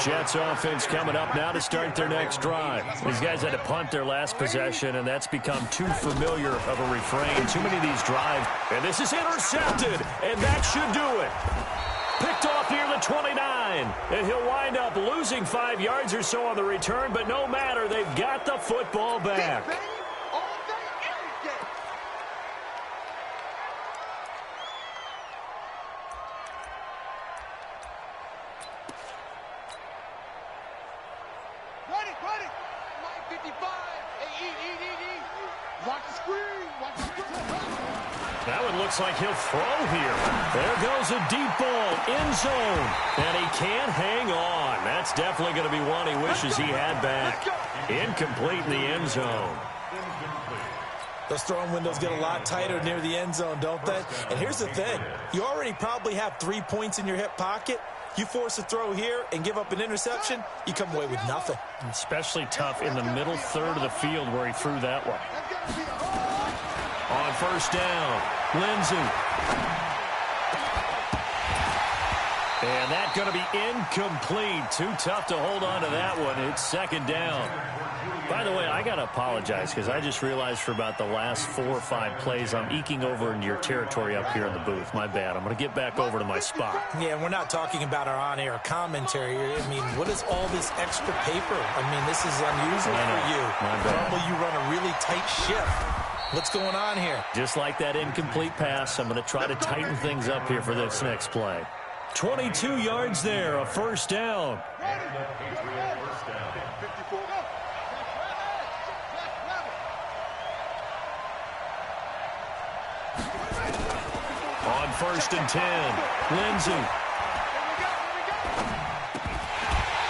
Jets offense coming up now to start their next drive. These guys had to punt their last possession, and that's become too familiar of a refrain. Too many of these drives. And this is intercepted, and that should do it. Picked off near the 29, and he'll wind up losing 5 yards or so on the return, but no matter, they've got the football back. 55. Hey, eat. Watch the screen. Watch the screen. That one looks like he'll throw here. There goes a deep ball, end zone, and he can't hang on. That's definitely going to be one he wishes he had back. Incomplete in the end zone. Those throwing windows get a lot tighter near the end zone, don't they? And here's the thing. You already probably have 3 points in your hip pocket. You force a throw here and give up an interception, you come away with nothing. Especially tough in the middle third of the field where he threw that one. On first down, Lindsey. And that's going to be incomplete. Too tough to hold on to that one. It's second down. By the way, I got to apologize because I just realized for about the last 4 or 5 plays, I'm eking over into your territory up here in the booth. My bad. I'm going to get back over to my spot. Yeah, we're not talking about our on-air commentary. I mean, what is all this extra paper? I mean, this is unusual for you. My bad. Normally you run a really tight ship. What's going on here? Just like that incomplete pass, I'm going to try to tighten things up here for this next play. 22 yards there, a first down. On first and 10, Lindsey.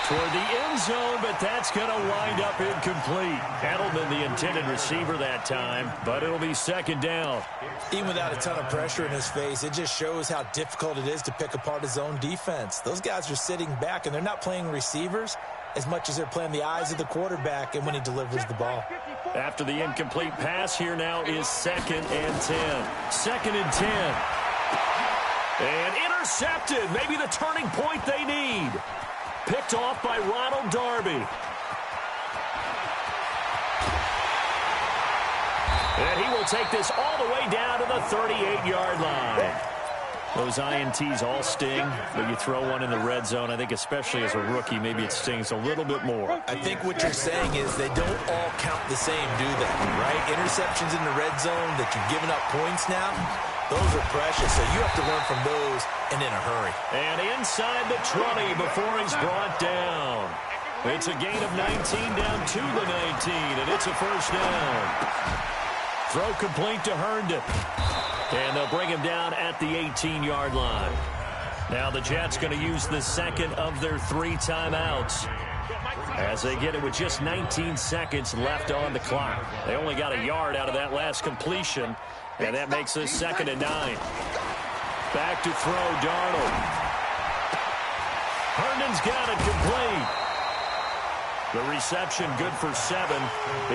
Toward the end zone, but that's going to wind up incomplete. Edelman, the intended receiver that time, but it'll be second down. Even without a ton of pressure in his face, it just shows how difficult it is to pick apart his own defense. Those guys are sitting back, and they're not playing receivers as much as they're playing the eyes of the quarterback and when he delivers the ball. After the incomplete pass, here now is second and 10. Second and 10. And intercepted. Maybe the turning point they need. Picked off by Ronald Darby. And he will take this all the way down to the 38-yard line. Those INTs all sting, but you throw one in the red zone, I think especially as a rookie, maybe it stings a little bit more. I think what you're saying is they don't all count the same, do they? Right? Interceptions in the red zone that you're giving up points now, those are precious, so you have to learn from those and in a hurry. And inside the 20 before he's brought down. It's a gain of 19 down to the 19, and it's a first down. Throw complete to Herndon. And they'll bring him down at the 18-yard line. Now the Jets going to use the second of their 3 timeouts as they get it with just 19 seconds left on the clock. They only got a yard out of that last completion, and that makes this second and 9. Back to throw, Darnold. Herndon's got it complete. The reception good for 7.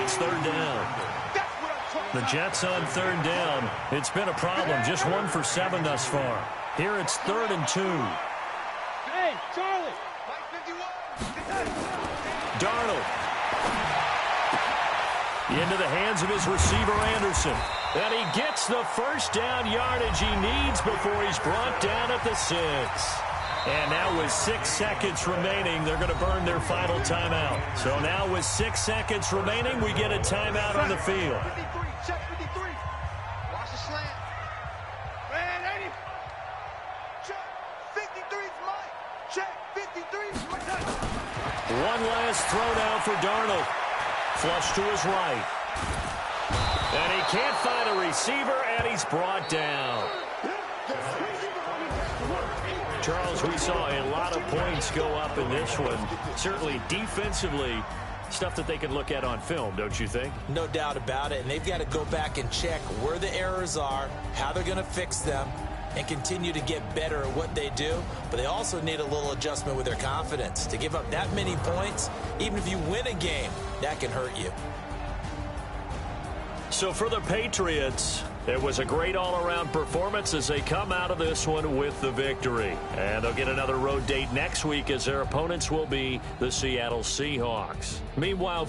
It's third down. The Jets on third down. It's been a problem. Just 1 for 7 thus far. Here it's 3rd and 2. Hey, Charlie. Darnold. Into the hands of his receiver, Anderson. And he gets the first down yardage he needs before he's brought down at the 6. And now with 6 seconds remaining, they're going to burn their final timeout. So now with 6 seconds remaining, we get a timeout on the field. 53, check 53. Watch the slant. Man, 80. Check 53's mine. Check 53's mine. One last throw down for Darnold. Flush to his right. And he can't find a receiver, and he's brought down. Charles, we saw a lot of points go up in this one. Certainly defensively, stuff that they can look at on film, don't you think? No doubt about it. And they've got to go back and check where the errors are, how they're going to fix them, and continue to get better at what they do. But they also need a little adjustment with their confidence. To give up that many points, even if you win a game, that can hurt you. So for the Patriots, it was a great all-around performance as they come out of this one with the victory. And they'll get another road date next week as their opponents will be the Seattle Seahawks. Meanwhile,